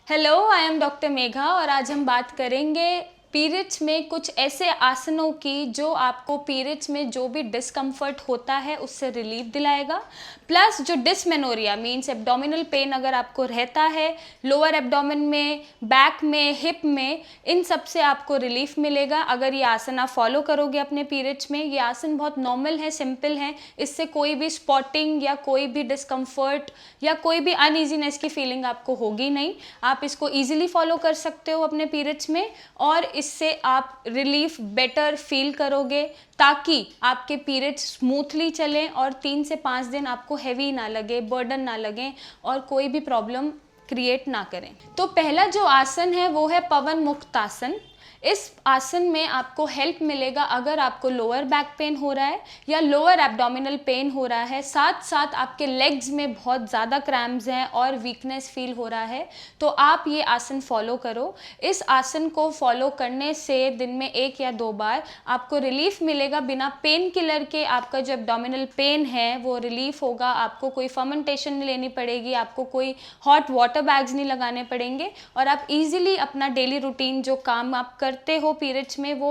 Hello, I am doctor Megha और आज हम बात करेंगे पीरियड्स में कुछ ऐसे आसनों की जो आपको पीरियड्स में जो भी डिस्कम्फर्ट होता है उससे रिलीफ दिलाएगा। प्लस जो डिसमेनोरिया मीन्स एब्डोमिनल पेन अगर आपको रहता है लोअर एब्डोमेन में, बैक में, हिप में, इन सब से आपको रिलीफ मिलेगा अगर ये आसन आप फॉलो करोगे अपने पीरियड्स में। ये आसन बहुत नॉर्मल है, सिंपल है, इससे कोई भी स्पॉटिंग या कोई भी डिस्कम्फर्ट या कोई भी अनईजीनेस की फीलिंग आपको होगी नहीं। आप इसको ईजिली फॉलो कर सकते हो अपने पीरियड्स में और इससे आप रिलीफ बेटर फील करोगे ताकि आपके पीरियड्स स्मूथली चलें और 3 से 5 दिन आपको हैवी ना लगे, बर्डन ना लगे और कोई भी प्रॉब्लम क्रिएट ना करें। तो पहला जो आसन है वो है पवन मुक्त आसन। इस आसन में आपको हेल्प मिलेगा अगर आपको लोअर बैक पेन हो रहा है या लोअर एब्डोमिनल पेन हो रहा है, साथ साथ आपके लेग्स में बहुत ज़्यादा क्रैम्प्स हैं और वीकनेस फील हो रहा है, तो आप ये आसन फॉलो करो। इस आसन को फॉलो करने से दिन में 1 या 2 बार आपको रिलीफ मिलेगा बिना पेन किलर के। आपका जो एब्डोमिनल पेन है वो रिलीफ होगा, आपको कोई फर्मेंटेशन नहीं लेनी पड़ेगी, आपको कोई हॉट वाटर बैग्स नहीं लगाने पड़ेंगे और आप इजीली अपना डेली रूटीन जो काम आप करते हो पीरियड्स में वो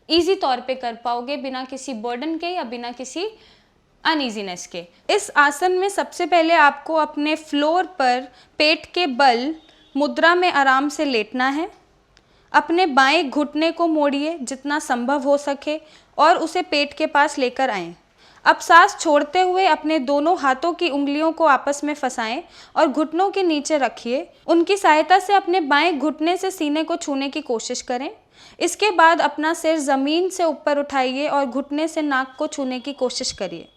इजी तौर पे कर पाओगे बिना किसी बर्डन के या बिना किसी अनईजीनेस के। इस आसन में सबसे पहले आपको अपने फ्लोर पर पेट के बल मुद्रा में आराम से लेटना है। अपने बाएं घुटने को मोड़िए जितना संभव हो सके और उसे पेट के पास लेकर आएं। अब सांस छोड़ते हुए अपने दोनों हाथों की उंगलियों को आपस में फंसाएं और घुटनों के नीचे रखिए। उनकी सहायता से अपने बाएं घुटने से सीने को छूने की कोशिश करें। इसके बाद अपना सिर ज़मीन से ऊपर उठाइए और घुटने से नाक को छूने की कोशिश करिए।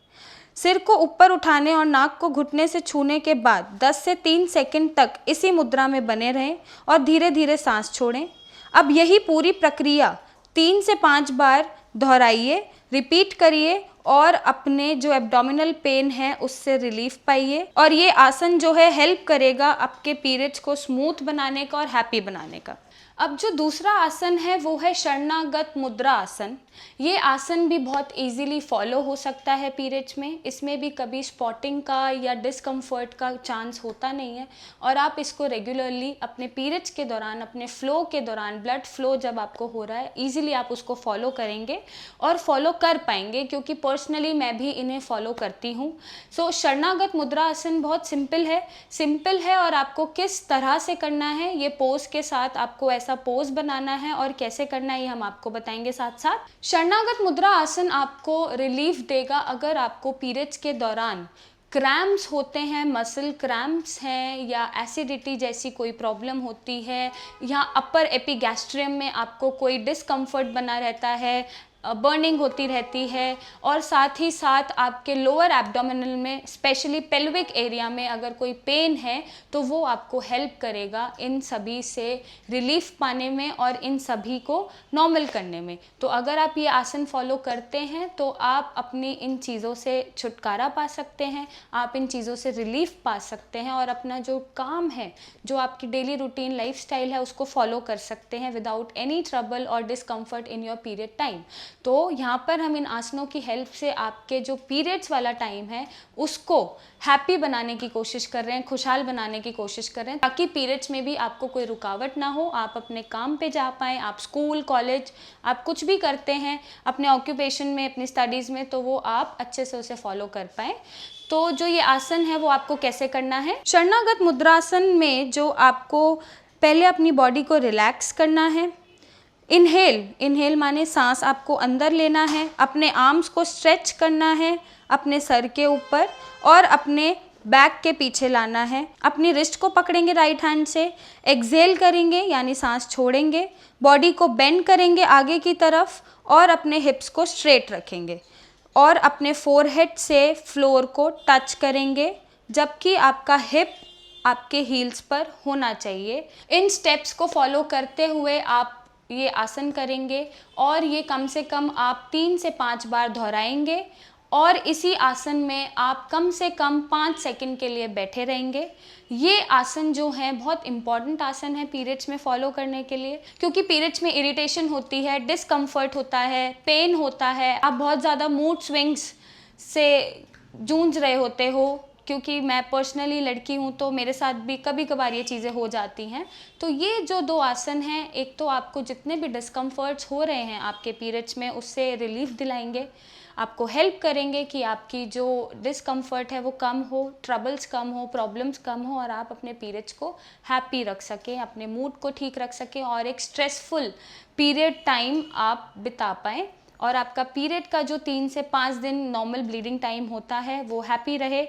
सिर को ऊपर उठाने और नाक को घुटने से छूने के बाद 10 से 3 सेकंड तक इसी मुद्रा में बने रहें और धीरे धीरे सांस छोड़ें। अब यही पूरी प्रक्रिया 3 से 5 बार दोहराइए, रिपीट करिए और अपने जो एब्डोमिनल पेन है उससे रिलीफ पाइए। और ये आसन जो है हेल्प करेगा आपके पीरियड्स को स्मूथ बनाने का और हैप्पी बनाने का। अब जो दूसरा आसन है वो है शरणागत मुद्रा आसन। ये आसन भी बहुत इजीली फॉलो हो सकता है पीरियड्स में। इसमें भी कभी स्पॉटिंग का या डिस्कम्फर्ट का चांस होता नहीं है और आप इसको रेगुलरली अपने पीरियड्स के दौरान, अपने फ्लो के दौरान, ब्लड फ्लो जब आपको हो रहा है, इजीली आप उसको फॉलो करेंगे और फॉलो कर पाएंगे क्योंकि पर्सनली मैं भी इन्हें फॉलो करती हूँ। सो शरणागत मुद्रा आसन बहुत सिंपल है और आपको किस तरह से करना है, ये पोज के साथ आपको ऐसा पोज बनाना है और कैसे करना है ये हम आपको बताएंगे साथ साथ। शरणागत मुद्रा आसन आपको रिलीफ देगा अगर आपको पीरियड्स के दौरान क्रैम्प्स होते हैं, मसल क्रैम्प्स हैं या एसिडिटी जैसी कोई प्रॉब्लम होती है या अपर एपिगैस्ट्रियम में आपको कोई डिस्कम्फर्ट बना रहता है, बर्निंग होती रहती है और साथ ही साथ आपके लोअर एब्डोमिनल में स्पेशली पेल्विक एरिया में अगर कोई पेन है तो वो आपको हेल्प करेगा इन सभी से रिलीफ पाने में और इन सभी को नॉर्मल करने में। तो अगर आप ये आसन फॉलो करते हैं तो आप अपनी इन चीज़ों से छुटकारा पा सकते हैं, आप इन चीज़ों से रिलीफ पा सकते हैं और अपना जो काम है, जो आपकी डेली रूटीन लाइफस्टाइल है उसको फॉलो कर सकते हैं विदाउट एनी ट्रबल और discomfort in your period time. तो यहाँ पर हम इन आसनों की हेल्प से आपके जो पीरियड्स वाला टाइम है उसको हैप्पी बनाने की कोशिश कर रहे हैं, खुशहाल बनाने की कोशिश कर रहे हैं ताकि पीरियड्स में भी आपको कोई रुकावट ना हो, आप अपने काम पे जा पाएँ, आप स्कूल, कॉलेज, आप कुछ भी करते हैं अपने ऑक्यूपेशन में, अपनी स्टडीज़ में, तो वो आप अच्छे से उसे फॉलो कर पाएँ। तो जो ये आसन है वो आपको कैसे करना है, शरणागत मुद्रासन में जो आपको पहले अपनी बॉडी को रिलैक्स करना है। इनहेल माने सांस आपको अंदर लेना है, अपने आर्म्स को स्ट्रेच करना है अपने सर के ऊपर और अपने बैक के पीछे लाना है। अपनी रिस्ट को पकड़ेंगे राइट हैंड से, एक्सहेल करेंगे यानी सांस छोड़ेंगे, बॉडी को बेंड करेंगे आगे की तरफ और अपने हिप्स को स्ट्रेट रखेंगे और अपने फोरहेड से फ्लोर को टच करेंगे जबकि आपका हिप आपके हील्स पर होना चाहिए। इन स्टेप्स को फॉलो करते हुए आप ये आसन करेंगे और ये कम से कम आप 3 से 5 बार दोहराएंगे और इसी आसन में आप कम से कम 5 सेकंड के लिए बैठे रहेंगे। ये आसन जो है बहुत इम्पॉर्टेंट आसन है पीरियड्स में फॉलो करने के लिए क्योंकि पीरियड्स में इरिटेशन होती है, डिस्कम्फर्ट होता है, पेन होता है, आप बहुत ज़्यादा मूड स्विंग्स से जूझ रहे होते हो क्योंकि मैं पर्सनली लड़की हूँ तो मेरे साथ भी कभी कभार ये चीज़ें हो जाती हैं। तो ये जो 2 आसन हैं, एक तो आपको जितने भी डिस्कम्फर्ट्स हो रहे हैं आपके पीरियड्स में उससे रिलीफ दिलाएंगे, आपको हेल्प करेंगे कि आपकी जो डिस्कम्फर्ट है वो कम हो, ट्रबल्स कम हो, प्रॉब्लम्स कम हो और आप अपने पीरियड्स को हैप्पी रख सकें, अपने मूड को ठीक रख सकें और एक स्ट्रेसफुल पीरियड टाइम आप बिता पाएँ और आपका पीरियड का जो 3 से 5 दिन नॉर्मल ब्लीडिंग टाइम होता है वो हैप्पी रहे,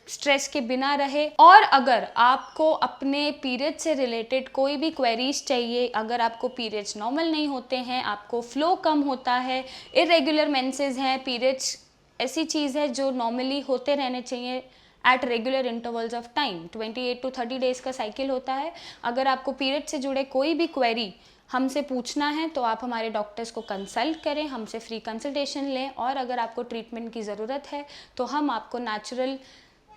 स्ट्रेस के बिना रहे। और अगर आपको अपने पीरियड से रिलेटेड कोई भी क्वेरीज चाहिए, अगर आपको पीरियड्स नॉर्मल नहीं होते हैं, आपको फ्लो कम होता है, इरेगुलर मेंसेस हैं, पीरियड्स ऐसी चीज़ है जो नॉर्मली होते रहने चाहिए at regular intervals of time, 28 to 30 days का साइकिल होता है। अगर आपको पीरियड से जुड़े कोई भी क्वेरी हमसे पूछना है तो आप हमारे डॉक्टर्स को कंसल्ट करें, हमसे फ्री कंसल्टेशन लें और अगर आपको ट्रीटमेंट की ज़रूरत है तो हम आपको नेचुरल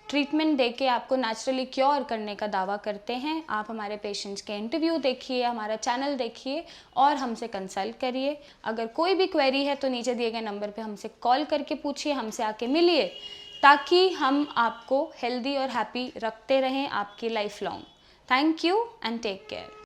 ट्रीटमेंट देके आपको नेचुरली क्योर करने का दावा करते हैं। आप हमारे पेशेंट्स के इंटरव्यू देखिए, हमारा चैनल देखिए और हमसे कंसल्ट करिए। अगर कोई भी क्वेरी है तो नीचे दिए गए नंबर पे हमसे कॉल करके पूछिए, हमसे आके मिलिए, ताकि हम आपको हेल्दी और हैप्पी रखते रहें आपकी life long. Thank you and take care.